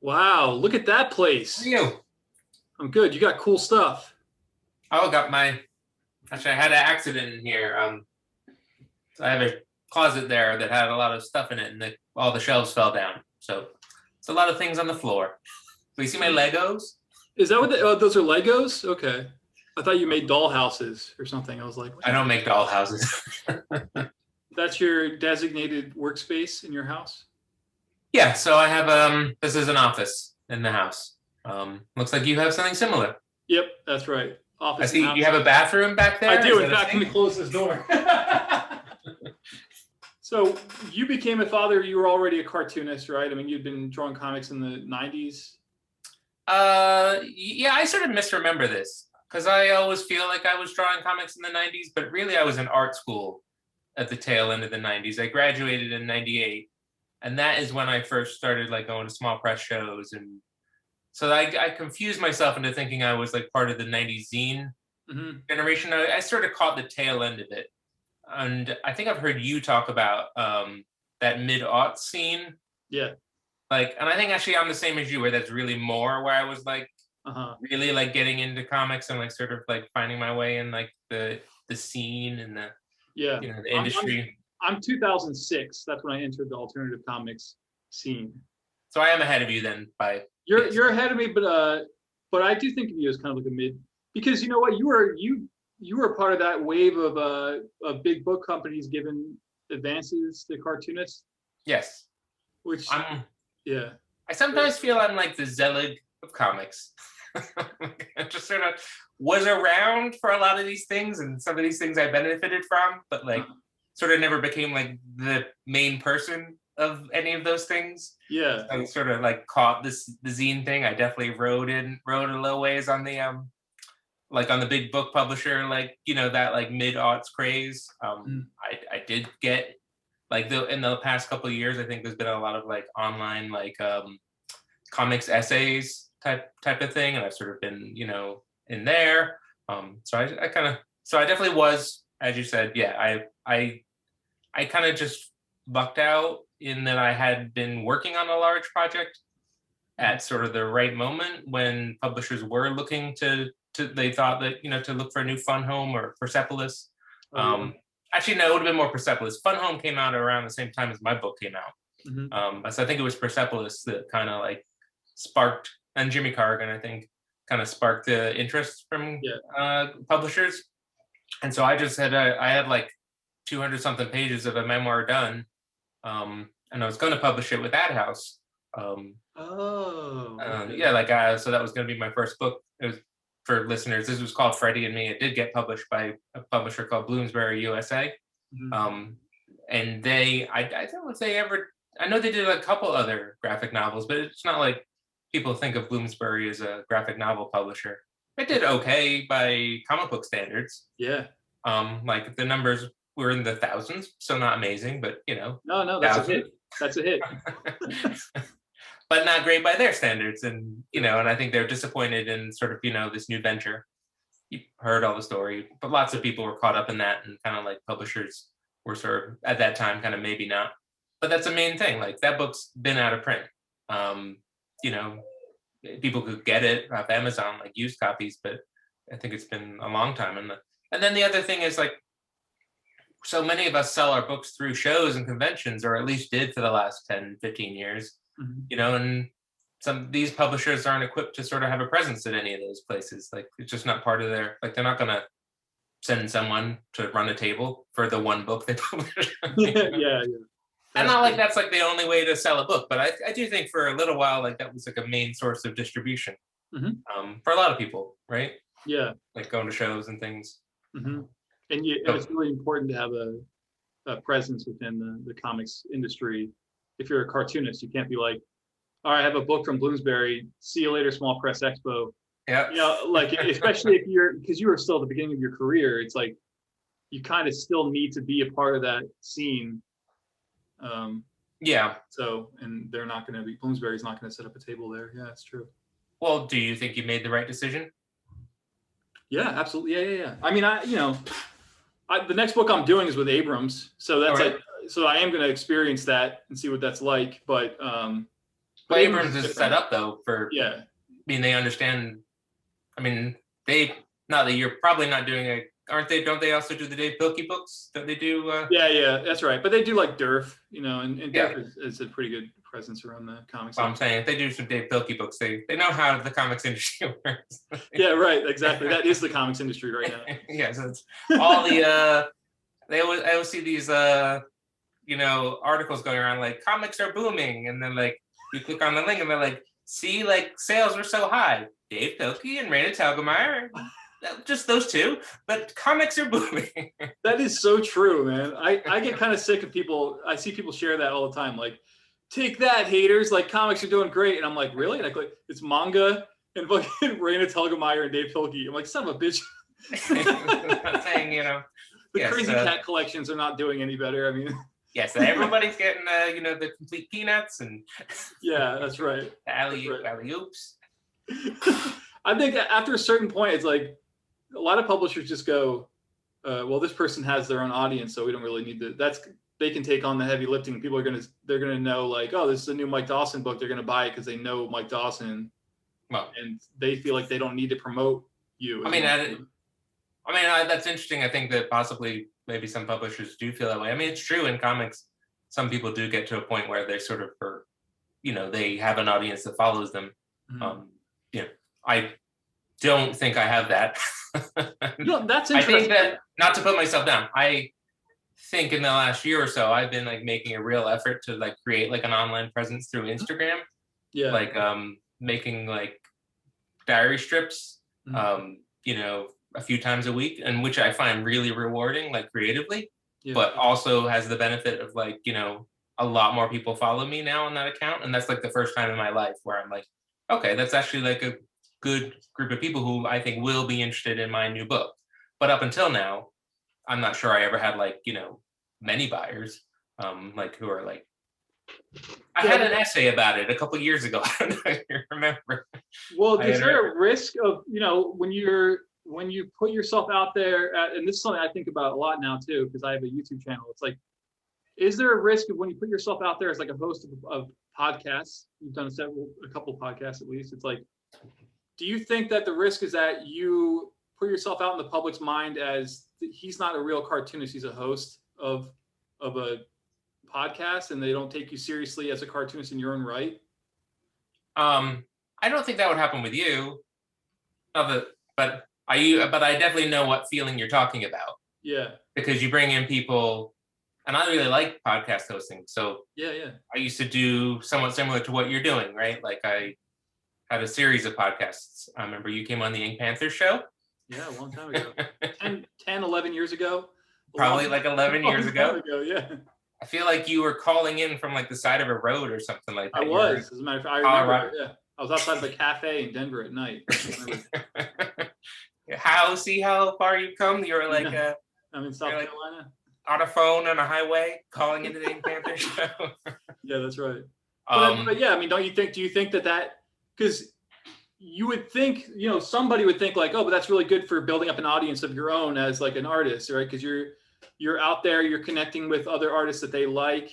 Wow, look at that How are place. you? I'm good. You got cool stuff. Oh, got my. Actually, I had an accident in here. So I have a closet there that had a lot of stuff in it, and all the shelves fell down. So it's a lot of things on the floor. So you see my Legos? Is that what those are Legos? Okay. I thought you made doll houses or something. I was like, what I the don't heck? make doll houses. That's your designated workspace in your house? Yeah, so I have this is an office in the house. Looks like you have something similar. Yep, that's right. I Office and see you house. have a bathroom back I there. Is do. In that a fact, let me sink? close this door. So you became a father. You were already a cartoonist, right? I mean, you'd been drawing comics in the 90s. Yeah, I sort of misremember this because I always feel like I was drawing comics in the 90s, but really I was in art school at the tail end of the 90s. I graduated in 98, and that is when I first started like going to small press shows. And so I confused myself into thinking I was like part of the 90s zine Hmm. generation. I sort of caught the tail end of it. And I think I've heard you talk about that mid-aught scene. Yeah. Like, and I think actually I'm the same as you, where that's really more where I was like Uh-huh. really like getting into comics and like sort of like finding my way in like the scene and the Yeah. the I'm, I'm industry. I'm 2006. That's when I entered the alternative comics scene. So I am ahead of you then by You're ahead of me, but I do think of you as kind of like a mid, because you know what, you were part of that wave of big book companies giving advances to cartoonists, yes. which I'm yeah. I sometimes feel I'm like the Zelig of comics. I just sort of was around for a lot of these things, and some of these things I benefited from, but like sort of never became like the main person of any of those things. Yeah. I sort of like caught the zine thing. I definitely rode a little ways on the like on the big book publisher, like that like mid-aughts craze. Mm. I did get like in the past couple of years, I think there's been a lot of like online like comics essays type of thing, and I've sort of been in there. So I kind of so I definitely was, as you said, yeah. I kind of just lucked out in that I had been working on a large project at sort of the right moment when publishers were looking to they thought that to look for a new Fun Home or Persepolis. Oh yeah. Actually, no, it would have been more Persepolis. Fun Home came out around the same time as my book came out. Hmm. So I think it was Persepolis that kind of like sparked, and Jimmy Cargan, I think, kind of sparked the interest from Yeah. publishers. And so I had like 200 something pages of a memoir done, and I was going to publish it with Ad House. Oh, okay. Yeah, like so that was going to be my first book. It was for listeners. This was called Freddy and Me. It did get published by a publisher called Bloomsberry USA. Mhm. And I don't know if they ever. I know they did a couple other graphic novels, but it's not like people think of Bloomsbury as a graphic novel publisher. It did okay by comic book standards. Yeah. Like the numbers were in the thousands, so not amazing, but No, that's a thousand. hit. That's a hit. But not great by their standards, and and I think they're disappointed in sort of this new venture. You heard all the story, but lots of people were caught up in that, and kind of like publishers were sort of at that time kind of maybe not. But that's the main thing. Like that book's been out of print. Um, you know, People could get it off Amazon like used copies, but I think it's been a long time. And then the other thing is like so many of us sell our books through shows and conventions, or at least did for the last 10, 15 years, Mhm. and these publishers aren't equipped to sort of have a presence at any of those places. Like it's just not part of their, like they're not going to send someone to run a table for the one book they publish. Yeah, yeah. And That's not like good. that's like the only way to sell a book, but I do think for a little while, like that was like a main source of distribution Mhm. for a lot of people, right? Yeah. Like going to shows and things. Hmm. And So, it's really important to have a presence within the comics industry. If you're a cartoonist, you can't be like, all right, I have a book from Bloomsberry. See you later, Small Press Expo. Yeah. You know, like especially if because you were still at the beginning of your career, it's like you kind of still need to be a part of that scene. Yeah. So, and they're not going to be, Bloomsbury's not going to set up a table there. Yeah, it's true. Well, do you think you made the right decision? Yeah, absolutely. Yeah. I mean, the next book I'm doing is with Abrams, so that's right. like, so I am going to experience that and see what that's like. But Abrams is set up though for. Yeah. I mean, they understand. I mean, not that you're probably not doing aren't they? Don't they also do the Dave Pilkey books? Don't they do? Yeah, that's right. But they do like Durf, you know, and Yeah. Durf is a pretty good presence around the comics. Well, I'm saying if they do some Dave Pilkey books, they know how the comics industry works. Yeah, right. Exactly. That is the comics industry right now. Yeah, so it's all the I always see these you know, articles going around like comics are booming, and then like you click on the link and they're like, see, like sales were so high. Dave Pilkey and Raina Telgemeier, just those two, but comics are booming. That is so true, man. I get kind of sick of people. I see people share that all the time. Like, take that, haters. Like, comics are doing great. And I'm like, really? And I click, it's manga and fucking Raina Telgemeier and Dave Pilkey. I'm like, son of a bitch. I'm not saying, you know. The Crazy Cat collections are not doing any better. I mean. Yes, everybody's getting, you know, the complete peanuts and. Yeah, that's right. The alley-oops. I think after a certain point, it's like a lot of publishers just go, well, this person has their own audience, so we don't really need to. They can take on the heavy lifting. People they're gonna know like, oh, this is a new Mike Dawson book. They're gonna buy it because they know Mike Dawson, and they feel like they don't need to promote you. I mean, that's interesting. I think that possibly maybe some publishers do feel that way. I mean, it's true in comics. Some people do get to a point where they sort of, you know, they have an audience that follows them. Mm-hmm. You know, I don't think I have that. No, that's interesting. I think that, not to put myself down, I think in the last year or so, I've been like making a real effort to like create like an online presence through Instagram. Yeah. Like making like diary strips, you know, a few times a week, and which I find really rewarding, like creatively, but also has the benefit of like, you know, a lot more people follow me now on that account. And that's like the first time in my life where I'm like, okay, that's actually like a good group of people who I think will be interested in my new book. But up until now, I'm not sure I ever had like, you know, many buyers, like who are like, I had an essay about it a couple years ago. I don't know if you remember. Well, is there a risk of, you know, when you put yourself out there, and this is something I think about a lot now too, because I have a YouTube channel. It's like, is there a risk of when you put yourself out there as like a host of podcasts? You've done a couple of podcasts at least. It's like, do you think that the risk is that you put yourself out in the public's mind as he's not a real cartoonist, he's a host of a podcast, and they don't take you seriously as a cartoonist in your own right? I don't think that would happen with you. But I definitely know what feeling you're talking about. Yeah. Because you bring in people, and I really like podcast hosting. So yeah. I used to do somewhat similar to what you're doing, right? Like I had a series of podcasts. I remember you came on the Ink Panther show. Yeah, a long time ago. 11 years ago. Probably like 11 years ago. Yeah. I feel like you were calling in from like the side of a road or something like that. I was. As a matter of fact, I remember. Yeah. I was outside of a cafe in Denver at night. See how far you've come? You're like, I'm in South Carolina. On a phone on a highway, calling into the Ink Panther show. Yeah, that's right. But yeah, I mean, do you think that because you would think, you know, somebody would think like, oh, but that's really good for building up an audience of your own as like an artist, right? Because you're out there, you're connecting with other artists that they like.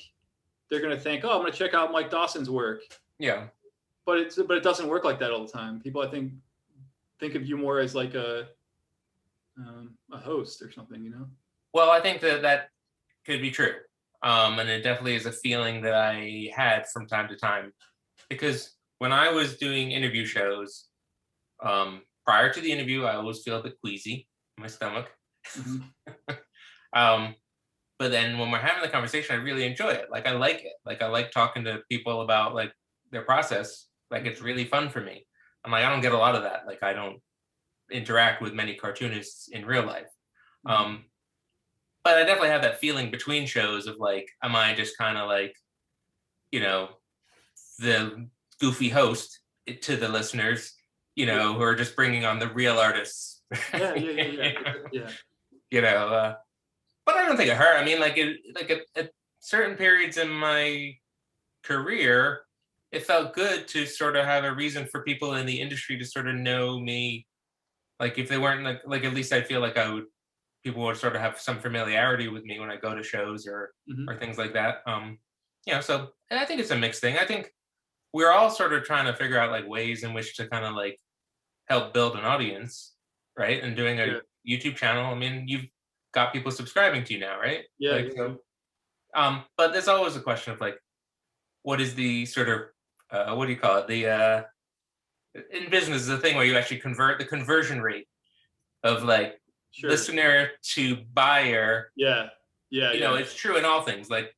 They're gonna think, oh, I'm gonna check out Mike Dawson's work. Yeah. But it doesn't work like that all the time. People, I think of you more as like a host or something, you know? Well, I think that could be true. And it definitely is a feeling that I had from time to time. Because when I was doing interview shows, prior to the interview, I always feel a bit queasy in my stomach. Mm-hmm. But then when we're having the conversation, I really enjoy it. Like, I like it. Like, I like talking to people about like their process. Like, it's really fun for me. I'm like, I don't get a lot of that. Like, I don't interact with many cartoonists in real life. Mm-hmm. But I definitely have that feeling between shows of like, am I just kind of like, you know, the goofy host to the listeners, who are just bringing on the real artists. Yeah. But I don't think it hurt. I mean, at certain periods in my career, it felt good to sort of have a reason for people in the industry to sort of know me. Like if they weren't like at least I feel like people would sort of have some familiarity with me when I go to shows or things like that. So and I think it's a mixed thing. I think we're all sort of trying to figure out like ways in which to kind of like help build an audience, right? And doing a YouTube channel. I mean, you've got people subscribing to you now, right? Yeah. But there's always a question of like, what is the sort of what do you call it? The in business, the thing where you actually convert the conversion rate of like listener to buyer. Yeah. It's true in all things. Like,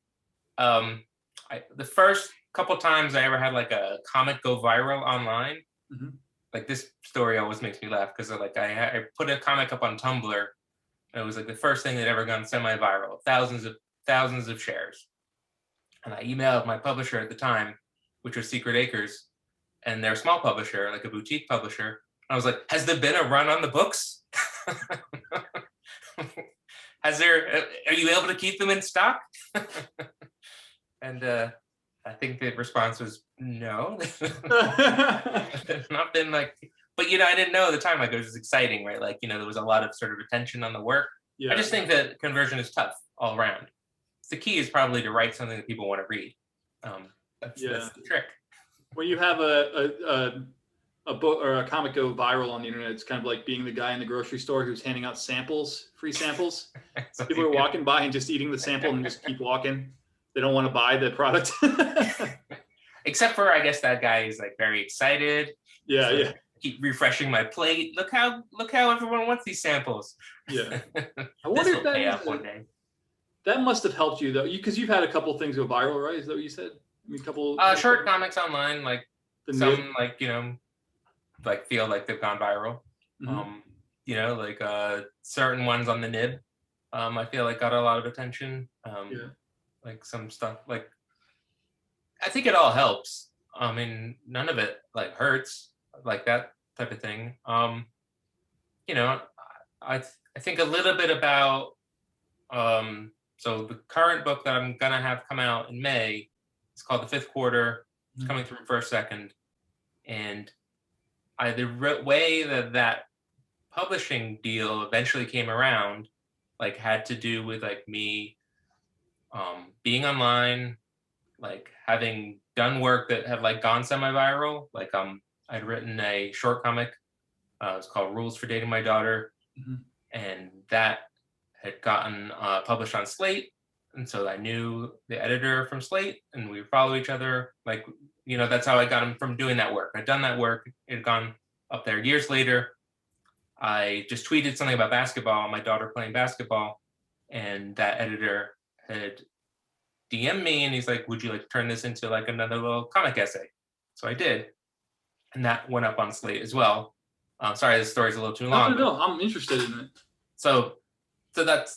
the first couple times I ever had like a comic go viral online, like this story always makes me laugh because like I put a comic up on Tumblr. And it was like the first thing that ever gone semi-viral, thousands of shares. And I emailed my publisher at the time, which was Secret Acres, and they're a small publisher, like a boutique publisher. I was like, has there been a run on the books? Are you able to keep them in stock? And I think the response was no. It's not been like, but I didn't know at the time, like it was exciting, right? Like, there was a lot of sort of attention on the work. I just think that conversion is tough all around. The key is probably to write something that people want to read. That's the trick. When you have a book or a comic go viral on the internet, it's kind of like being the guy in the grocery store who's handing out free samples. People are walking by and just eating the sample and just keep walking. They don't want to buy the product. Except for, I guess that guy is like very excited. Yeah. Keep refreshing my plate. Look how everyone wants these samples. Yeah. I wonder if that pay off one day. That must have helped you though, because you've had a couple things go viral, right? Is that what you said? I mean, a couple short comics online, like some like like feel like they've gone viral. Certain ones on the nib, I feel like got a lot of attention. Like some stuff, like I think it all helps. I mean, none of it like hurts, like that type of thing. I think a little bit about so the current book that I'm gonna have come out in May. It's called The Fifth Quarter. It's coming through first, second, and the way that publishing deal eventually came around, like had to do with like me being online, like having done work that have like gone semi-viral. Like I'd written a short comic. It's called Rules for Dating My Daughter, and that had gotten published on Slate. And so I knew the editor from Slate, and we follow each other. Like, that's how I got him from doing that work. I'd done that work. It had gone up there. Years later, I just tweeted something about basketball, my daughter playing basketball, and that editor had DM'd me, and he's like, would you like to turn this into like another little comic essay? So I did. And that went up on Slate as well. Sorry, this story's a little too long. No, I'm interested in it. So that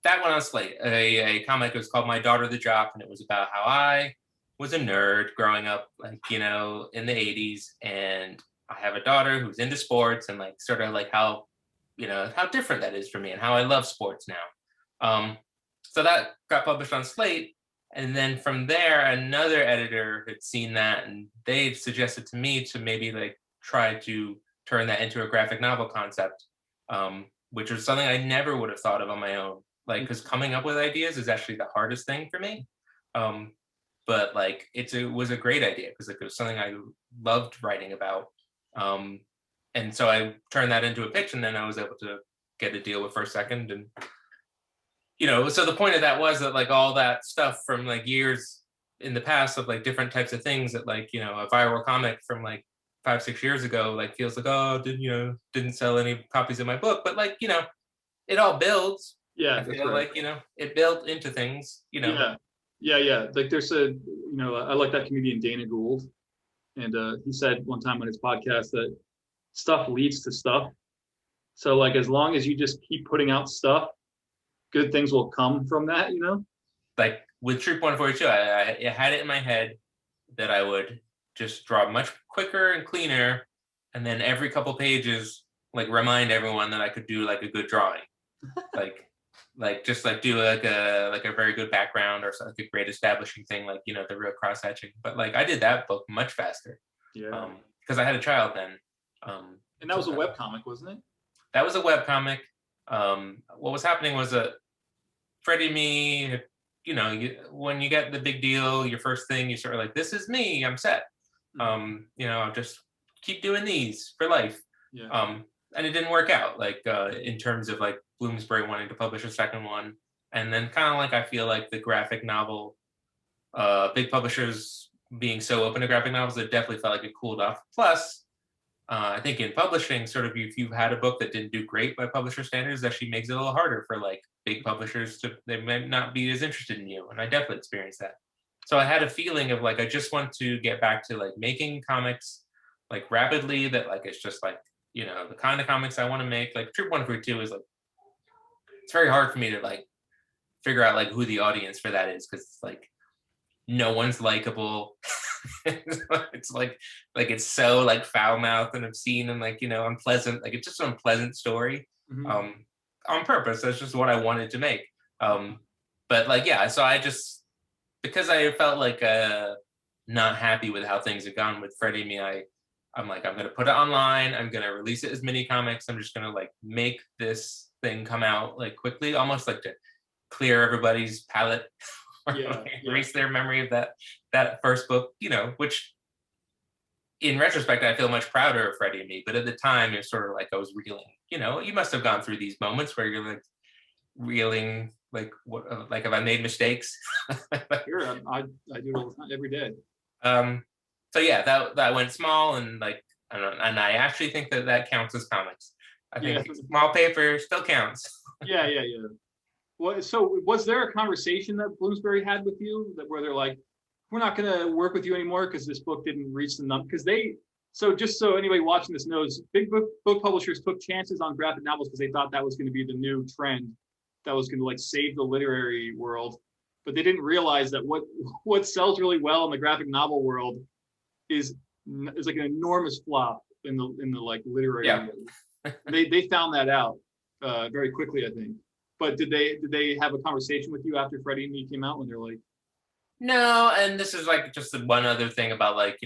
went on Slate. A comic was called My Daughter the Jock, and it was about how I was a nerd growing up, like, in the 80s, and I have a daughter who's into sports, and like sort of like how different that is for me and how I love sports now. So that got published on Slate, and then from there, another editor had seen that, and they suggested to me to maybe like try to turn that into a graphic novel concept, which was something I never would have thought of on my own. Like, because coming up with ideas is actually the hardest thing for me. But like, it was a great idea because like, it was something I loved writing about. And so I turned that into a pitch, and then I was able to get a deal with First Second. And, so the point of that was that like all that stuff from like years in the past of like different types of things that like, a viral comic from like 5-6 years ago, like feels like, oh, didn't sell any copies of my book. But like, it all builds. Yeah. I feel like, it built into things, Yeah. Like there's I like that comedian Dana Gould. And he said one time on his podcast that stuff leads to stuff. So like, as long as you just keep putting out stuff, good things will come from that, Like with Troop 142, I had it in my head that I would just draw much quicker and cleaner, and then every couple pages, like remind everyone that I could do like a good drawing, like just like do like a very good background or like a great establishing thing, like the real cross hatching. But like I did that book much faster, Yeah. Because I had a child then. And that was a web comic, wasn't it? That was a web comic. What was happening was Freddy Me. When you get the big deal, your first thing, you sort of like, this is me, I'm set. I'll just keep doing these for life. Yeah. And it didn't work out, like in terms of like Bloomsberry wanting to publish a second one. And then kind of like, I feel like the graphic novel, big publishers being so open to graphic novels, it definitely felt like it cooled off. Plus, I think in publishing, sort of if you've had a book that didn't do great by publisher standards, actually makes it a little harder for like big publishers they might not be as interested in you. And I definitely experienced that. So I had a feeling of like, I just want to get back to like making comics like rapidly, that like, it's just like, the kind of comics I want to make. Like Troop 142 is like, it's very hard for me to like figure out like who the audience for that is, because it's like no one's likable. It's like it's so like foul-mouthed and obscene and like unpleasant. Like it's just an unpleasant story, on purpose. That's just what I wanted to make. But like so I just, because I felt like not happy with how things had gone with Freddy Me, I'm like, I'm gonna put it online. I'm gonna release it as mini comics. I'm just gonna like make this thing come out like quickly, almost like to clear everybody's palate. Erase their memory of that first book, which in retrospect I feel much prouder of Freddy and Me, but at the time it was sort of like I was reeling. You must have gone through these moments where you're like reeling, like what, like have I made mistakes? Sure, I do it all the time, every day. So yeah, that went small, and like and I actually think that counts as comics. I think small paper still counts. Yeah. Well, so was there a conversation that Bloomsberry had with you where they're like, we're not going to work with you anymore because this book didn't reach the number? Because just so anybody watching this knows, big book publishers took chances on graphic novels because they thought that was going to be the new trend that was going to like save the literary world. But they didn't realize that what sells really well in the graphic novel world is like an enormous flop in the like literary world. They found that out very quickly, I think. But did they have a conversation with you after Freddy and Me came out when they're like, no? And this is like just the one other thing about like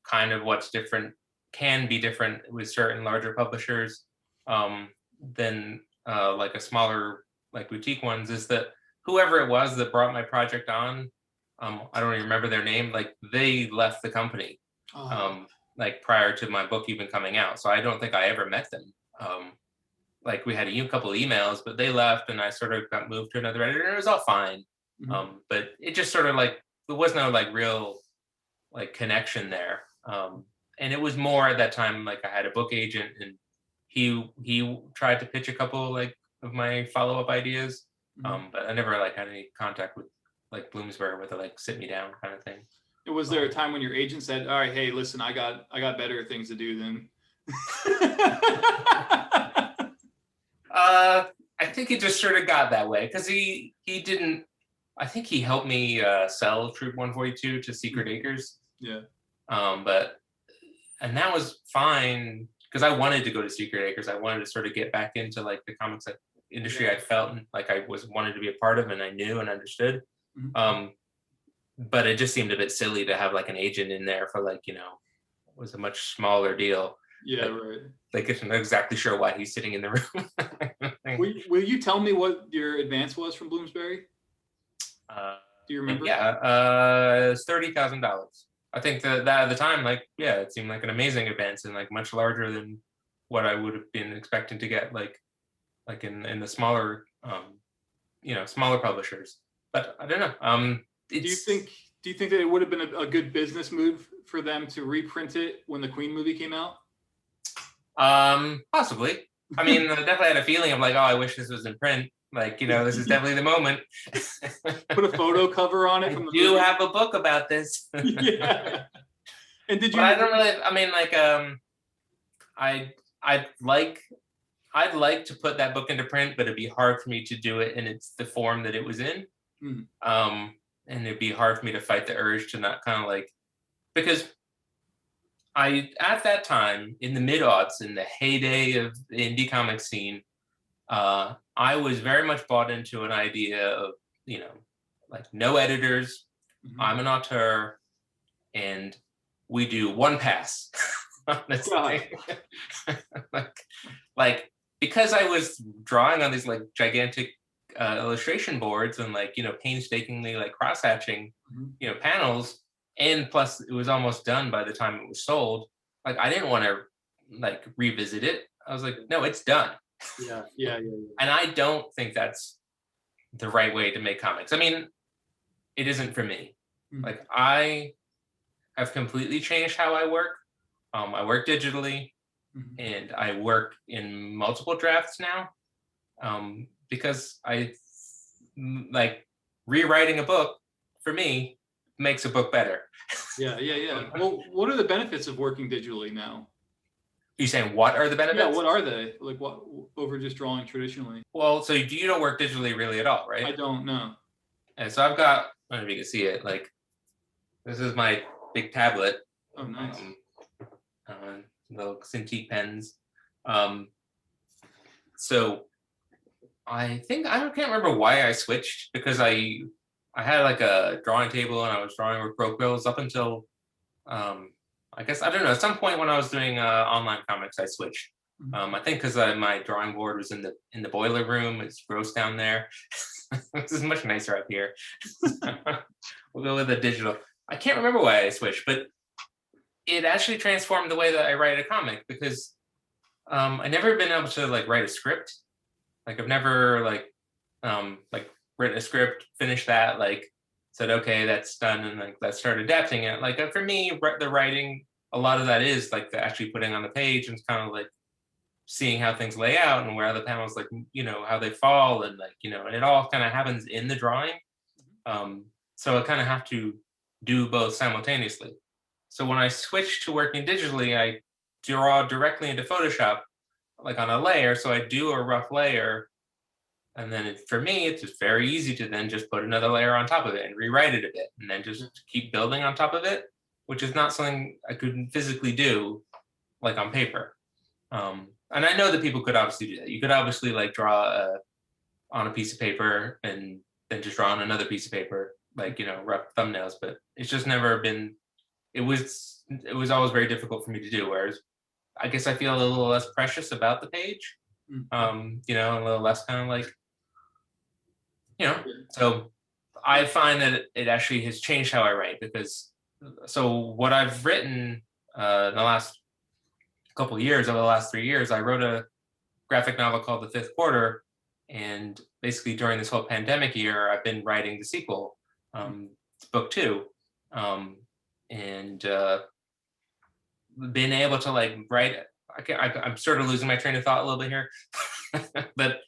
kind of what's different, can be different with certain larger publishers than like a smaller like boutique ones, is that whoever it was that brought my project on, I don't even remember their name, like they left the company like prior to my book even coming out. So I don't think I ever met them. Like we had a couple of emails, but they left and I sort of got moved to another editor and it was all fine. But it just sort of like, there was no like real like connection there. And it was more at that time, like I had a book agent and he tried to pitch a couple like of my follow-up ideas. But I never like had any contact with like Bloomsberry where they like sit me down kind of thing. Was there a time when your agent said, all right, hey, listen, I got better things to do than I think it just sort of got that way because he didn't. I think he helped me sell Troop 142 to Secret Acres. Yeah. And that was fine because I wanted to go to Secret Acres. I wanted to sort of get back into like the comics industry. I felt like I wanted to be a part of, and I knew and understood. But it just seemed a bit silly to have like an agent in there for like it was a much smaller deal. Yeah, right. Like I'm not exactly sure why he's sitting in the room. Will you tell me what your advance was from Bloomsberry? Do you remember? Yeah, it's $30,000. I think that at the time, like, yeah, it seemed like an amazing advance and like much larger than what I would have been expecting to get, like in the smaller, smaller publishers. But I don't know. Do you think that it would have been a good business move for them to reprint it when the Queen movie came out? Possibly. I mean, I definitely had a feeling of like, oh, I wish this was in print. Like, this is definitely the moment. Put a photo cover on it. I do have a book about this. Yeah. And did you? But I don't really. I mean, like, I'd like to put that book into print, but it'd be hard for me to do it in the form that it was in. And it'd be hard for me to fight the urge to not kind of like because at that time in the mid-aughts, in the heyday of the indie comic scene, I was very much bought into an idea of, like no editors, I'm an auteur, and we do one pass on this thing. like because I was drawing on these like gigantic illustration boards and like painstakingly like cross-hatching panels, and plus it was almost done by the time it was sold. Like I didn't want to like revisit it. I was like, no, it's done. Yeah. And I don't think that's the right way to make comics. I mean, it isn't for me. Like I have completely changed how I work. I work digitally, and I work in multiple drafts now, because I like rewriting a book for me makes a book better. Yeah. Well, what are the benefits of working digitally now? You saying what are the benefits? Yeah, what are they? Like what over just drawing traditionally? Well, so you don't work digitally really at all, right? I don't know. And so I've got, I don't know if you can see it, like this is my big tablet. Oh, nice. Little Cintiq pens. So I think I can't remember why I switched, because I had like a drawing table and I was drawing with broke bills up until I guess, I don't know, at some point when I was doing online comics, I switched. I think because my drawing board was in the boiler room. It's gross down there. This is much nicer up here. We'll go with the digital. I can't remember why I switched, but it actually transformed the way that I write a comic, because I never been able to like write a script. Like I've never like written a script, finished that, like said, okay, that's done, and like let's start adapting it. Like for me, the writing, a lot of that is like the actually putting on the page and kind of like seeing how things lay out and where the panels like how they fall, and like and it all kind of happens in the drawing. So I kind of have to do both simultaneously. So when I switch to working digitally, I draw directly into Photoshop, like on a layer. So I do a rough layer, and then for me, it's just very easy to then just put another layer on top of it and rewrite it a bit, and then just keep building on top of it, which is not something I could physically do like on paper. And I know that people could obviously do that. You could obviously like draw on a piece of paper and then just draw on another piece of paper, like rough thumbnails. But it's just never been. It was always very difficult for me to do. Whereas I guess I feel a little less precious about the page, a little less kind of like, So I find that it actually has changed how I write, because so what I've written in the last couple of years, over the last 3 years, I wrote a graphic novel called The Fifth Quarter, and basically during this whole pandemic year, I've been writing the sequel. It's book 2, and been able to like write. I'm sort of losing my train of thought a little bit here, but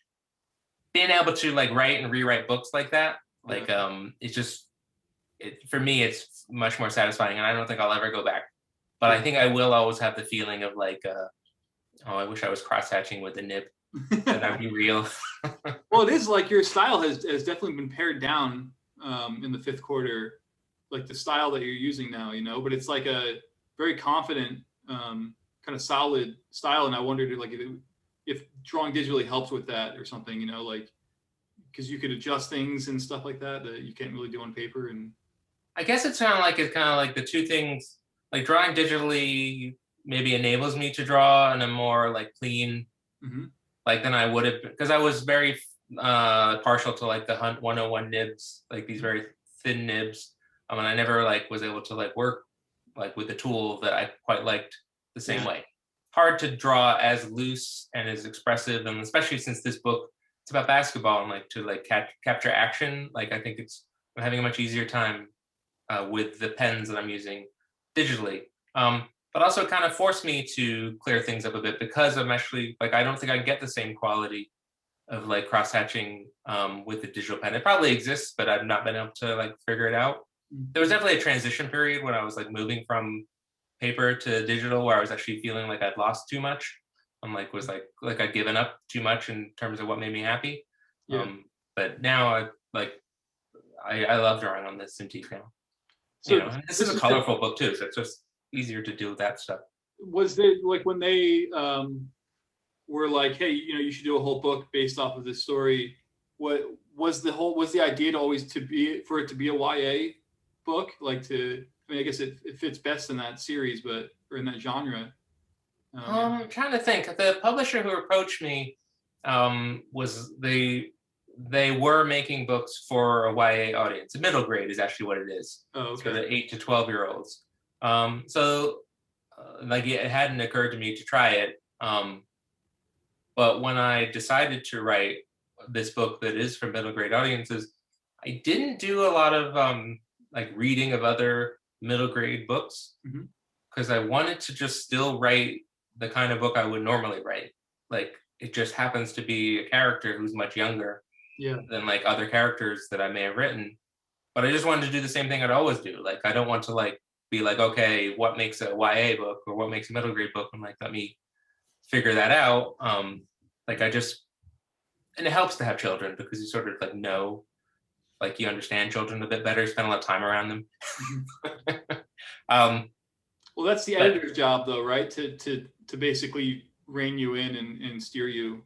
being able to like write and rewrite books like that, like it's just for me, it's much more satisfying, and I don't think I'll ever go back. But I think I will always have the feeling of like, I wish I was cross-hatching with a nib. That'd be real. Well, it is like your style has definitely been pared down in The Fifth Quarter, like the style that you're using now, but it's like a very confident, kind of solid style. And I wondered like if drawing digitally helps with that or something, like, because you could adjust things and stuff like that you can't really do on paper. And I guess it's kind of like the two things. Like drawing digitally maybe enables me to draw in a more like clean, like than I would have, because I was very partial to like the Hunt 101 nibs, like these very thin nibs. And I never like was able to like work like with a tool that I quite liked the same way. Hard to draw as loose and as expressive, and especially since this book, it's about basketball and like to like capture action. Like I think I'm having a much easier time with the pens that I'm using digitally, but also kind of forced me to clear things up a bit, because I'm actually like I don't think I get the same quality of like cross-hatching with the digital pen. It probably exists, but I've not been able to like figure it out. There was definitely a transition period when I was like moving from paper to digital, where I was actually feeling like I'd lost too much. I'm like was like I'd given up too much in terms of what made me happy. But now I love drawing on this Cintiq now. So and this is a is colorful book too, so it's just easier to do that stuff. was it like when they were like, hey, you should do a whole book based off of this story? What was the idea to always for it to be a YA book? Like I mean, I guess it fits best in that series, or in that genre. I'm trying to think. The publisher who approached me was they were making books for a YA audience. A middle grade is actually what it is. Oh, It's for okay. the 8 to 12-year-olds. So like it hadn't occurred to me to try it. But when I decided to write this book that is for middle grade audiences, I didn't do a lot of like reading of other middle grade books because I wanted to just still write the kind of book I would normally write. Like it just happens to be a character who's much younger than like other characters that I may have written. But I just wanted to do the same thing I'd always do. Like I don't want to like be like, okay, what makes a YA book or what makes a middle grade book? I'm like, let me figure that out. Like and it helps to have children because you sort of like like you understand children a bit better, spend a lot of time around them. Well, that's the editor's job, though, right? To basically rein you in and steer you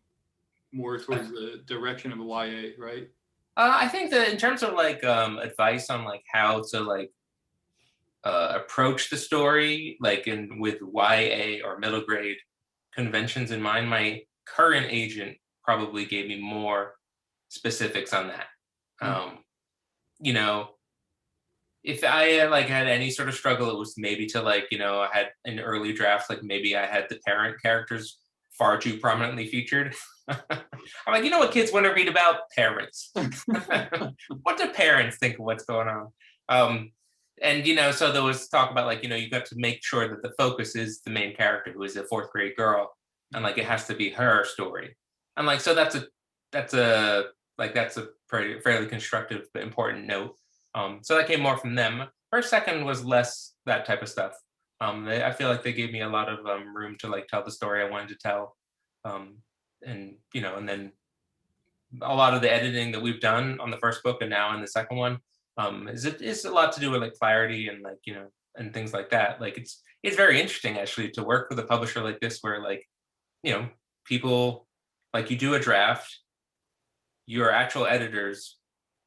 more towards the direction of a YA, right? I think that in terms of like advice on like how to like approach the story, like with YA or middle grade conventions in mind, my current agent probably gave me more specifics on that. If I like had any sort of struggle, it was maybe to like, I had an early draft, like maybe I had the parent characters far too prominently featured. I'm like, what kids want to read about? Parents. What do parents think of what's going on? And so there was talk about like, you got to make sure that the focus is the main character who is a fourth grade girl, and like it has to be her story. And like, so that's a fairly constructive but important note. So that came more from them. First, second was less that type of stuff. I feel like they gave me a lot of room to like tell the story I wanted to tell, and then a lot of the editing that we've done on the first book and now in the second one is a lot to do with like clarity and like and things like that. Like it's very interesting actually to work with a publisher like this, where like people like you do a draft, your actual editors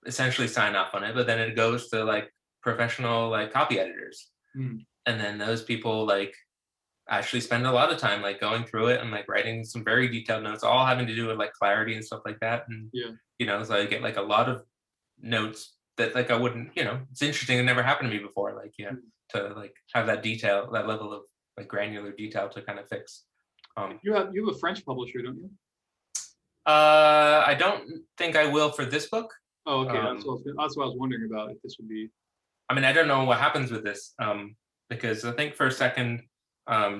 essentially sign off on it, but then it goes to like professional like copy editors, and then those people like actually spend a lot of time like going through it and like writing some very detailed notes, all having to do with like clarity and stuff like that. And so I get like a lot of notes that like I wouldn't, it's interesting, it never happened to me before, like to like have that detail, that level of like granular detail to kind of fix. You have a French publisher, don't you? I don't think I will for this book. Oh, okay. That's what I was wondering about, if this would be. I mean, I don't know what happens with this, because I think First Second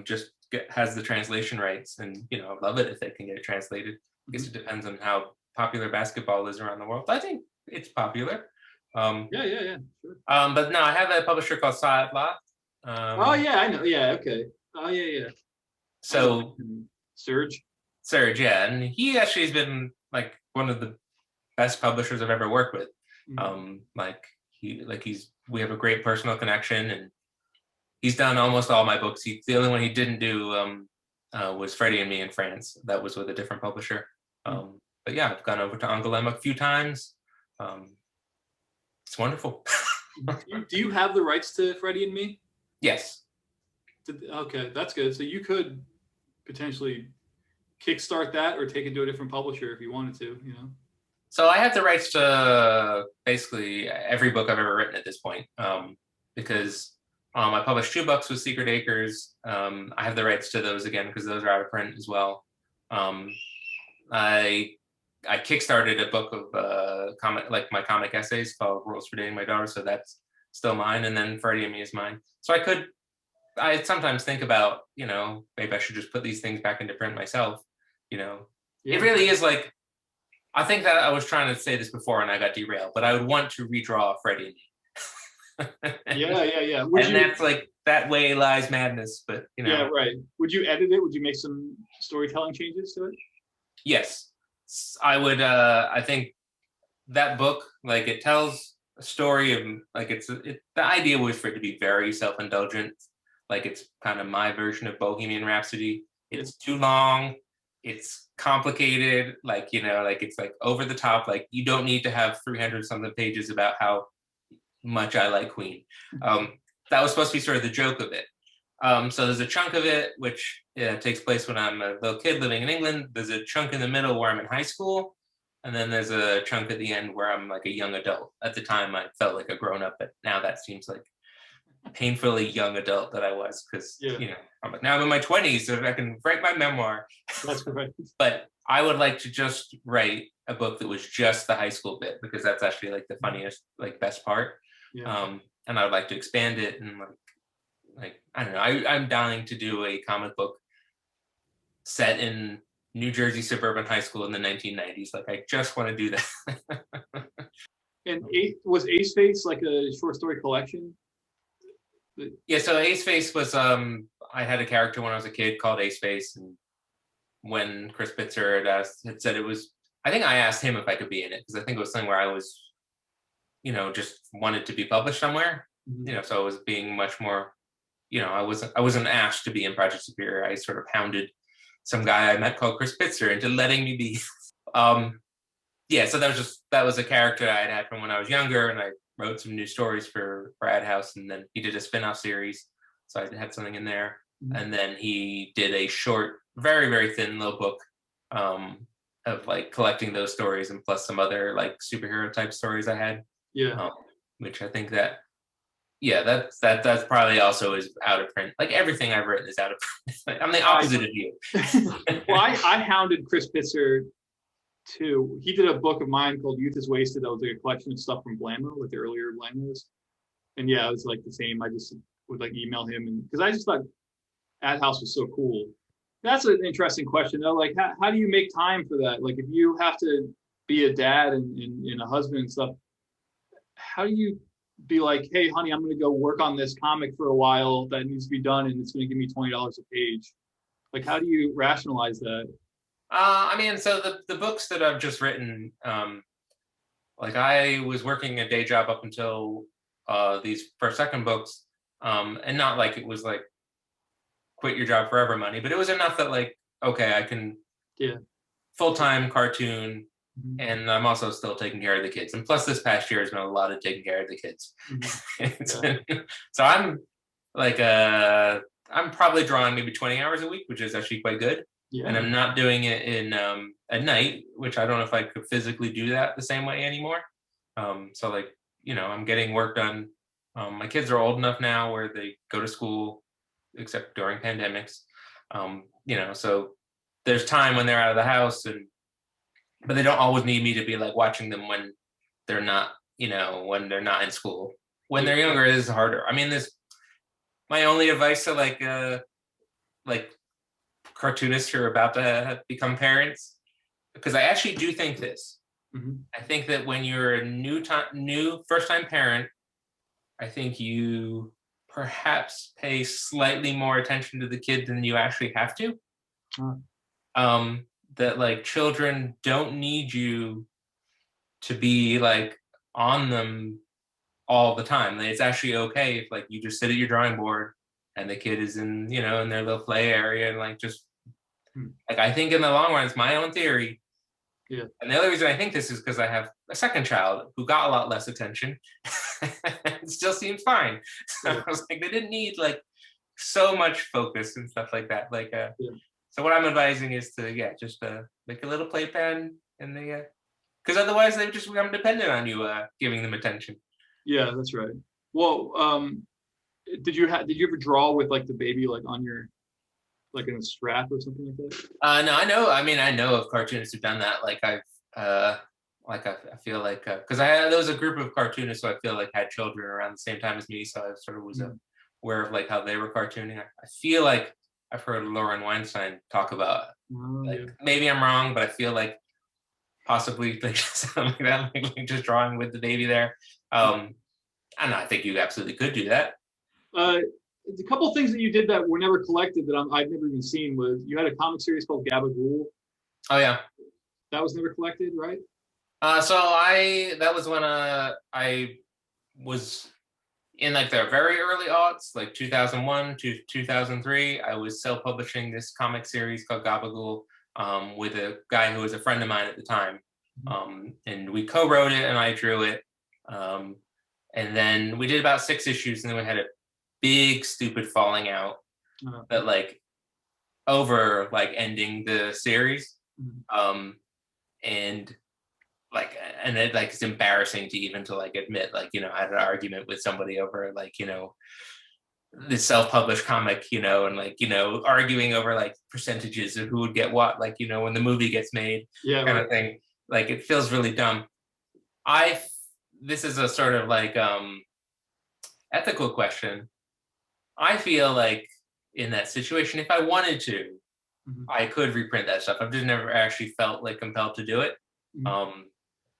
just has the translation rights, and I'd love it if they can get it translated. I guess it depends on how popular basketball is around the world. I think it's popular. Yeah, sure. But no, I have a publisher called Saatla. Oh yeah, I know. Yeah, okay. Oh yeah. So Surge, yeah, and he actually has been like one of the best publishers I've ever worked with. We have a great personal connection, and he's done almost all my books. The only one he didn't do was Freddy Me in France. That was with a different publisher. But yeah, I've gone over to Angoulême a few times. It's wonderful. Do you have the rights to Freddy and Me? Yes. Okay, that's good. So you could potentially kickstart that or take it to a different publisher if you wanted to, So I have the rights to basically every book I've ever written at this point, because I published 2 books with Secret Acres. I have the rights to those again because those are out of print as well. I kickstarted a book of my comic essays called Rules for Dating My Daughter, so that's still mine. And then Freddy and Me is mine. So I sometimes think about, maybe I should just put these things back into print myself. It really is like, I think that I was trying to say this before and I got derailed, but I would want to redraw Freddy and Me. Yeah. That's like, that way lies madness, but Yeah, right. Would you edit it? Would you make some storytelling changes to it? Yes, I would. I think that book, like, it tells a story of like the idea was for it to be very self-indulgent, like it's kind of my version of Bohemian Rhapsody. It's too long, it's complicated, like like it's like over the top, like you don't need to have 300 something pages about how much I like Queen. That was supposed to be sort of the joke of it. So there's a chunk of it which takes place when I'm a little kid living in England. There's a chunk in the middle where I'm in high school. And then there's a chunk at the end where I'm like a young adult. At the time, I felt like a grown up, but now that seems like painfully young adult that I was, because I'm like, now I'm in my 20s, so I can write my memoir. That's correct. But I would like to just write a book that was just the high school bit, because that's actually like the funniest, like best part. And I would like to expand it and like I don't know. I'm dying to do a comic book set in New Jersey suburban high school in the 1990s. Like I just want to do that. And was Ace Face like a short story collection? Yeah, so Ace Face was I had a character when I was a kid called Ace Face, and when Chris Pitzer had said it was, I think I asked him if I could be in it, because I think it was something where I was, just wanted to be published somewhere. So I was being much more, I wasn't asked to be in Project Superior. I sort of hounded some guy I met called Chris Pitzer into letting me be. So that was a character I had from when I was younger, and I wrote some new stories for Brad House, and then he did a spin-off series, so I had something in there. And then he did a short, very, very thin little book of like collecting those stories, and plus some other like superhero type stories I had. Which I think that that's probably also is out of print. Like everything I've written is out of print. I'm the opposite of you. Well, I hounded Chris Pitzer too. He did a book of mine called Youth is Wasted. That was like a collection of stuff from Blammo, like the earlier Blammos. And it was like the same. I just would like email him, and because I just thought Ad House was so cool. That's an interesting question though. Like how do you make time for that? Like if you have to be a dad and a husband and stuff, how do you be like, hey, honey, I'm going to go work on this comic for a while that needs to be done, and it's going to give me $20 a page? Like, how do you rationalize that? I mean, so the books that I've just written, like I was working a day job up until these first second books, and not like it was like quit your job forever money, but it was enough that like, okay, I can full-time cartoon. And I'm also still taking care of the kids. And plus this past year has been a lot of taking care of the kids. So I'm like, I'm probably drawing maybe 20 hours a week, which is actually quite good. And I'm not doing it in at night, which I don't know if I could physically do that the same way anymore. So like, I'm getting work done. My kids are old enough now where they go to school, except during pandemics. So there's time when they're out of the house, but they don't always need me to be like watching them when they're not, when they're not in school. When they're younger, it is harder. I mean, my only advice to like cartoonists who are about to become parents, because I actually do think this. I think that when you're a new first-time parent, I think you perhaps pay slightly more attention to the kid than you actually have to. That like children don't need you to be like on them all the time. It's actually okay if like you just sit at your drawing board and the kid is in, in their little play area, and like just like I think in the long run, it's my own theory. And the other reason I think this is because I have a second child who got a lot less attention. It still seems fine. So I was like, they didn't need like so much focus and stuff like that. Like So what I'm advising is to just make a little playpen, and because otherwise they just become dependent on you giving them attention. Yeah, that's right. Well, did you ever draw with like the baby like on your like in a strap or something like that? No, I know. I mean, I know of cartoonists who've done that. Like I feel like because there was a group of cartoonists who I feel like had children around the same time as me, so I sort of was aware of like how they were cartooning. I feel like I've heard Lauren Weinstein talk about maybe I'm wrong, but I feel like possibly like something like that, like just drawing with the baby there. I don't know. I think you absolutely could do that. A couple of things that you did that were never collected that I've never even seen was you had a comic series called Gabba Rule. Oh yeah, that was never collected, right? So that was when I was in like the very early aughts, like 2001 to 2003. I was self-publishing this comic series called Gabba Rule with a guy who was a friend of mine at the time. And we co-wrote it and I drew it. And then we did about 6 issues and then we had a big stupid falling out that like over like ending the series. And like, and it like, it's embarrassing to even to like admit, like, you know, I had an argument with somebody over like, you know, this self-published comic, you know, and like, you know, arguing over like percentages of who would get what, like, you know, when the movie gets made, kind of thing. Like, it feels really dumb. This is a sort of like ethical question. I feel like in that situation, if I wanted to, I could reprint that stuff. I've just never actually felt like compelled to do it.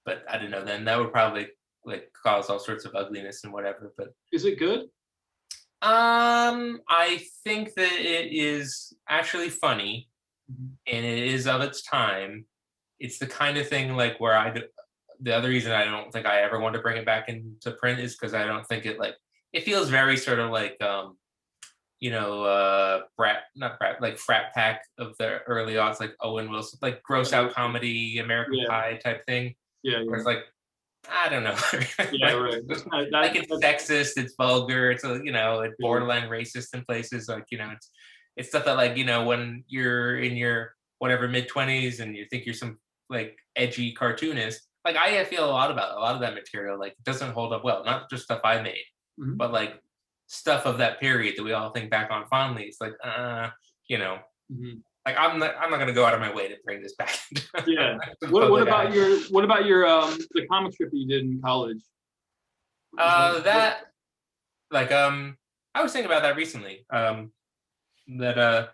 But I don't know, then that would probably like cause all sorts of ugliness and whatever. But is it good? I think that it is actually funny and it is of its time. It's the kind of thing like where the other reason I don't think I ever want to bring it back into print is because I don't think it feels very sort of like you know, like frat pack of the early aughts, like Owen Wilson, like gross out comedy, American Pie type thing. Where it's like, I don't know. Like it's sexist, it's vulgar, it's you know, it's borderline racist in places. Like, you know, it's stuff that like, you know, when you're in your whatever mid-20s and you think you're some like edgy cartoonist, like I feel a lot of that material, like it doesn't hold up well. Not just stuff I made, but like stuff of that period that we all think back on fondly. It's like, you know, like I'm not gonna go out of my way to bring this back. What about your the comic strip that you did in college? I was thinking about that recently. That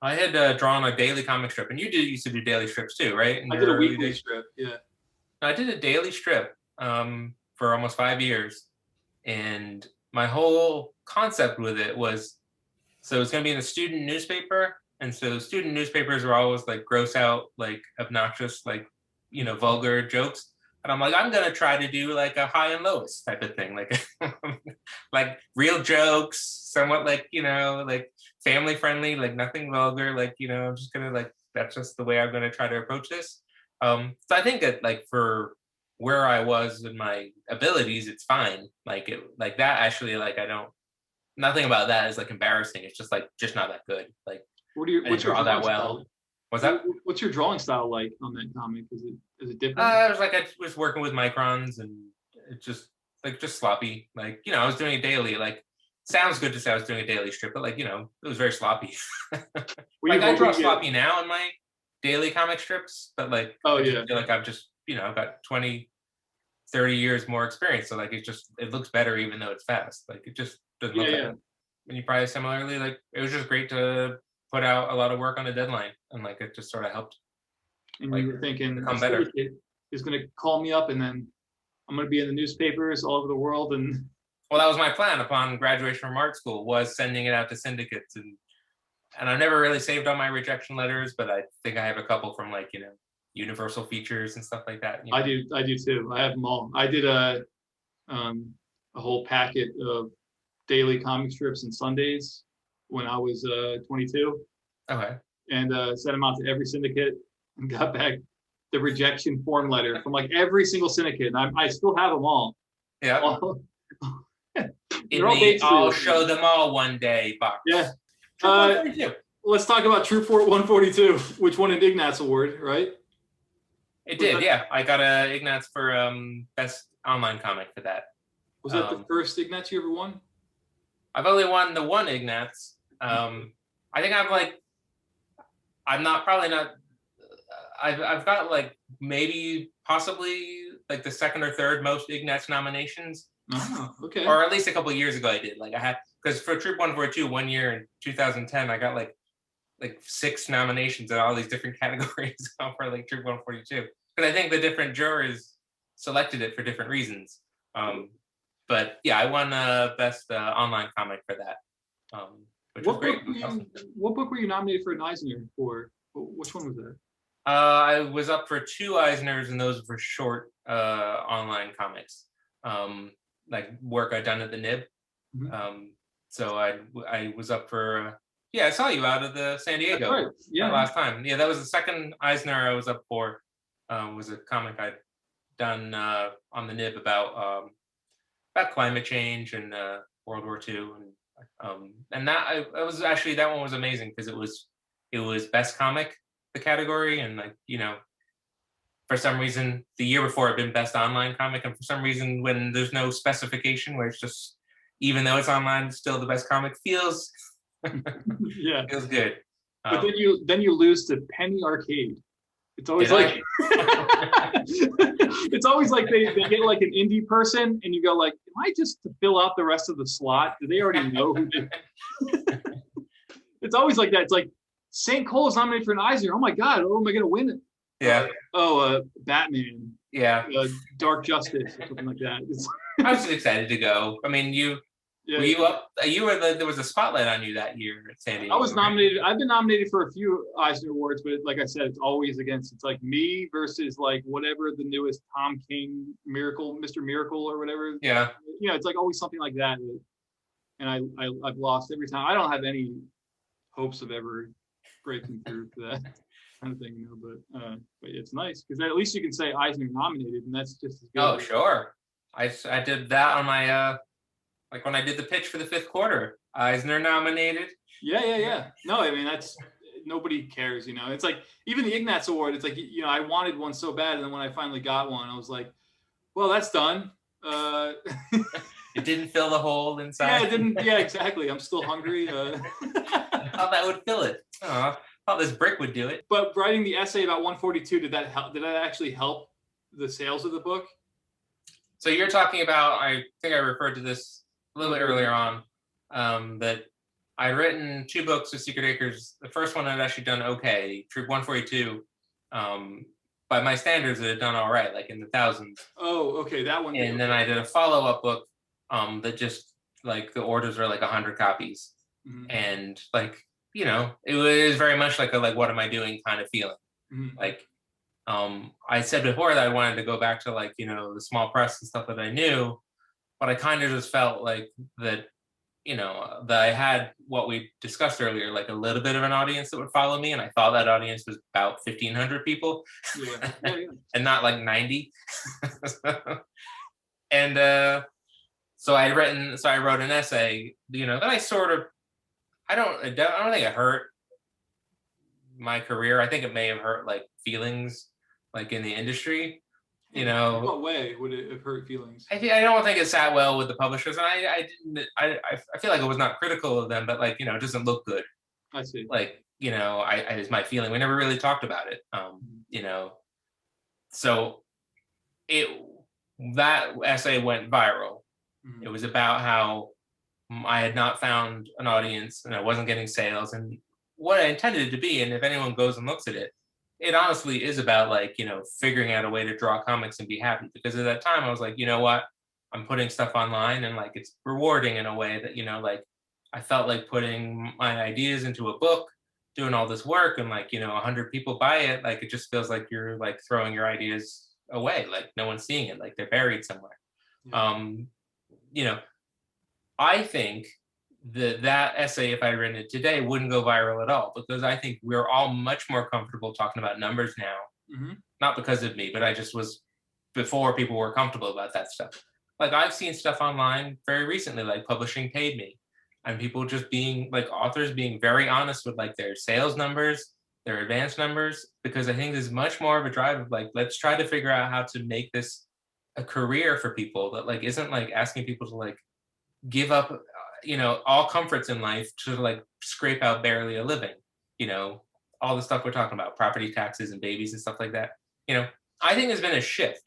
I had drawn a daily comic strip, and you used to do daily strips too, right? I did a weekly strip. I did a daily strip for almost 5 years, and my whole concept with it was, so it's going to be in a student newspaper. And so student newspapers are always like gross out, like obnoxious, like, you know, vulgar jokes. And I'm like, I'm going to try to do like a high and lowest type of thing. Like, like real jokes, somewhat like, you know, like family friendly, like nothing vulgar. Like, you know, I'm just going to like, that's just the way I'm going to try to approach this. So I think that like for where I was in my abilities, it's fine. Like like that actually, like nothing about that is like embarrassing. It's just like just not that good. Like what's your draw that well. Style? What's that? What's your drawing style like on that comic? Is it different? I was working with microns and it's just sloppy. Like, you know, I was doing it daily. Like, sounds good to say I was doing a daily strip, but like, you know, it was very sloppy. Like I draw sloppy now in my daily comic strips, but like I feel like I've just, you know, I've got 20, 30 years more experience. So like it looks better even though it's fast. Like it just doesn't look like when you probably similarly, like it was just great to put out a lot of work on a deadline and like it just sort of helped. And like, you were thinking better is gonna call me up and then I'm gonna be in the newspapers all over the world. And well, that was my plan upon graduation from art school, was sending it out to syndicates, and I've never really saved all my rejection letters, but I think I have a couple from like, you know, Universal Features and stuff like that. You know? I do too. I have them all. I did a whole packet of daily comic strips and Sundays when I was 22. Okay. And sent them out to every syndicate and got back the rejection form letter from like every single syndicate. And I still have them all. Yeah. I'll show them all one day box. Yeah. Let's talk about Troop 142, which won an Ignatz Award, right? It did, yeah. I got a Ignatz for best online comic for that. Was that the first Ignatz you ever won? I've only won the one Ignatz. I think I've got like maybe possibly like the second or third most Ignatz nominations. Oh, okay. Or at least a couple of years ago I did. Like I had, because for Troop 142 1 year in 2010, I got like 6 nominations in all these different categories for like Troop 142. Because I think the different jurors selected it for different reasons. But yeah, I won best online comic for that. Which was great. What book were you nominated for an Eisner for? Which one was that? I was up for 2 Eisners, and those were short online comics. like work I'd done at the Nib. Mhm. So I was up for I saw you out of the San That's Diego right. Yeah. that last time. Yeah, that was the second Eisner I was up for. Was a comic I'd done on the Nib about climate change and World War II, and that was actually, that one was amazing because it was best comic, the category, and like for some reason the year before it'd been best online comic, and for some reason when there's no specification, where it's just, even though it's online, it's still the best comic, feels Yeah. feels good. But then you lose to Penny Arcade. It's always Did like it's always like they get like an indie person and you go like, am I just to fill out the rest of the slot? Do they already know who did? It's always like that. It's like St. Cole is nominated for an Eisner. Oh my God, oh, am I gonna win it? Yeah. Batman. Yeah. Dark Justice or something like that. I was just excited to go. I mean, were you up? There was a spotlight on you that year at San Diego. I was nominated. I've been nominated for a few Eisner Awards, but like I said, it's always against. It's like me versus like whatever the newest Tom King Mr. Miracle or whatever. Yeah. It's like always something like that. And I've lost every time. I don't have any hopes of ever breaking through for that kind of thing, But it's nice because at least you can say Eisner nominated, and that's just as good. Oh, sure. I did that on my like when I did the pitch for the fifth quarter, Eisner nominated. Yeah. No, I mean, that's, nobody cares, It's like, even the Ignatz Award, it's like, I wanted one so bad, and then when I finally got one, I was like, well, that's done. It didn't fill the hole inside. Yeah, it didn't. Yeah, exactly. I'm still hungry. I thought that would fill it. Oh, thought this brick would do it. But writing the essay about 142, did that help? Did that actually help the sales of the book? So you're talking about, I think I referred to this a little bit earlier on, that I'd written 2 books with Secret Acres. The first one I'd actually done okay, Troop 142. By my standards, it had done all right, like in the thousands. Oh, okay, that one. And then I did a follow-up book that just, like, the orders are like 100 copies. Mm-hmm. And like, it was very much like a what am I doing kind of feeling. Mm-hmm. Like, I said before that I wanted to go back to like, the small press and stuff that I knew, but I kind of just felt like that, that I had what we discussed earlier, like a little bit of an audience that would follow me. And I thought that audience was about 1,500 people. Yeah. And not like 90. And so I wrote an essay, that I sort of, I don't think it hurt my career. I think it may have hurt like feelings like in the industry. In what way would it have hurt feelings? I don't think it sat well with the publishers, and I feel like I was not critical of them, but like it doesn't look good. I see. Like it's my feeling. We never really talked about it. So that essay went viral. Mm-hmm. It was about how I had not found an audience and I wasn't getting sales, and what I intended it to be. And if anyone goes and looks at it, it honestly is about like, figuring out a way to draw comics and be happy. Because at that time I was like, you know what, I'm putting stuff online and like, it's rewarding in a way that, like I felt like putting my ideas into a book, doing all this work, and like, 100 people buy it. Like, it just feels like you're like throwing your ideas away. Like no one's seeing it, like they're buried somewhere. Yeah. I think that essay, if I had written it today, wouldn't go viral at all, because I think we're all much more comfortable talking about numbers now. Mm-hmm. Not because of me, but I just was, before people were comfortable about that stuff. Like I've seen stuff online very recently, like publishing paid me, and people just being like, authors being very honest with like their sales numbers, their advance numbers, because I think there's much more of a drive of like, let's try to figure out how to make this a career for people that like isn't like asking people to like give up all comforts in life to like scrape out barely a living, all the stuff we're talking about, property taxes and babies and stuff like that. I think there's been a shift.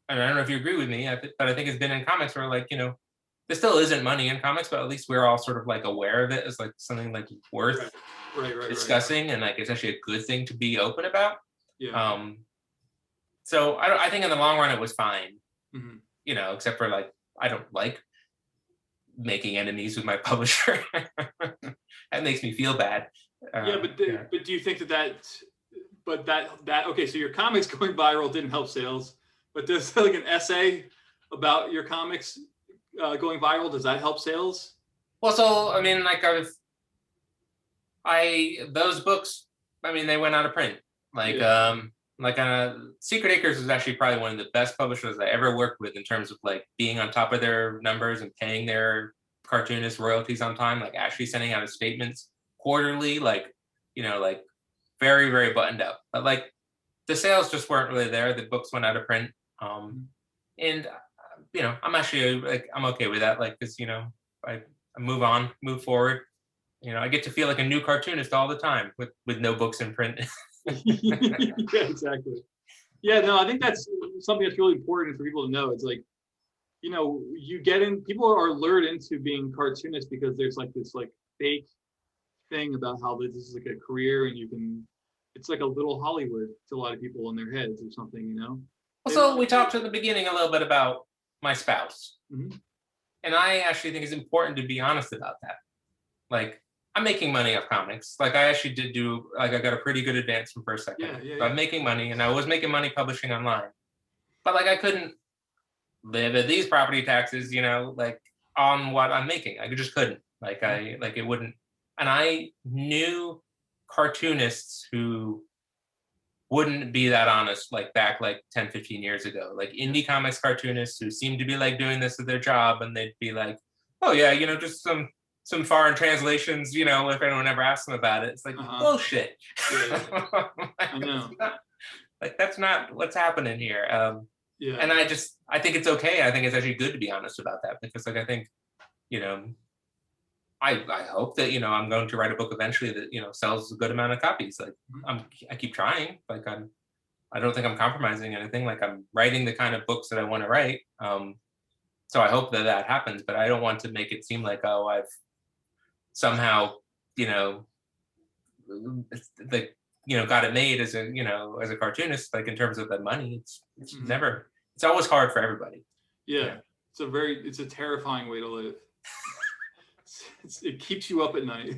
And I don't know if you agree with me, but I think it's been in comics where like, there still isn't money in comics, but at least we're all sort of like aware of it as like something like worth discussing. And like, it's actually a good thing to be open about. Yeah. So I think in the long run, it was fine, mm-hmm. Except for like, I don't like making enemies with my publisher. That makes me feel bad. But do you think that okay, so your comics going viral didn't help sales, but does like an essay about your comics going viral? Does that help sales? Well, so I mean, like those books, I mean, they went out of print. Like Secret Acres is actually probably one of the best publishers I ever worked with in terms of like being on top of their numbers and paying their cartoonists royalties on time, like actually sending out statements quarterly, like, like very, very buttoned up. But like the sales just weren't really there. The books went out of print. And I'm actually like, I'm okay with that. Like, cause I move forward. I get to feel like a new cartoonist all the time with no books in print. Yeah, exactly. Yeah, no, I think that's something that's really important for people to know. It's like, you get in, people are lured into being cartoonists because there's like this like fake thing about how this is like a career and it's like a little Hollywood to a lot of people in their heads or something, So we talked at the beginning a little bit about my spouse. Mm-hmm. And I actually think it's important to be honest about that. Like, I'm making money off comics. Like, I actually did I got a pretty good advance from First Second. Yeah. So I'm making money, and I was making money publishing online. But like, I couldn't live at these property taxes, like on what I'm making. I just couldn't. Like, it wouldn't. And I knew cartoonists who wouldn't be that honest, like back like 10, 15 years ago, like indie comics cartoonists who seemed to be like doing this as their job. And they'd be like, oh yeah, just some foreign translations, if anyone ever asks them about it. It's like, bullshit. Yeah. I know. That's not what's happening here. Yeah. And I think it's okay. I think it's actually good to be honest about that, because like, I think, I hope that, I'm going to write a book eventually that, sells a good amount of copies. Like, I keep trying. Like, I don't think I'm compromising anything. Like, I'm writing the kind of books that I want to write. So I hope that happens, but I don't want to make it seem like, oh, I've somehow, got it made as a cartoonist, like in terms of the money. It's never, it's always hard for everybody. Yeah. It's a terrifying way to live. It keeps you up at night.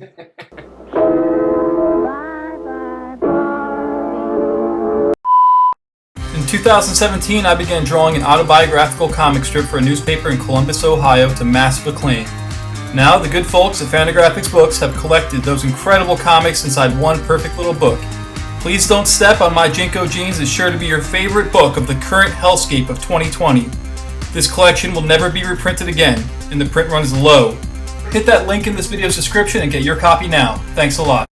In 2017, I began drawing an autobiographical comic strip for a newspaper in Columbus, Ohio, to massive acclaim. Now, the good folks at Fantagraphics Books have collected those incredible comics inside one perfect little book. Please Don't Step on My Jinko Jeans is sure to be your favorite book of the current hellscape of 2020. This collection will never be reprinted again, and the print run is low. Hit that link in this video's description and get your copy now. Thanks a lot.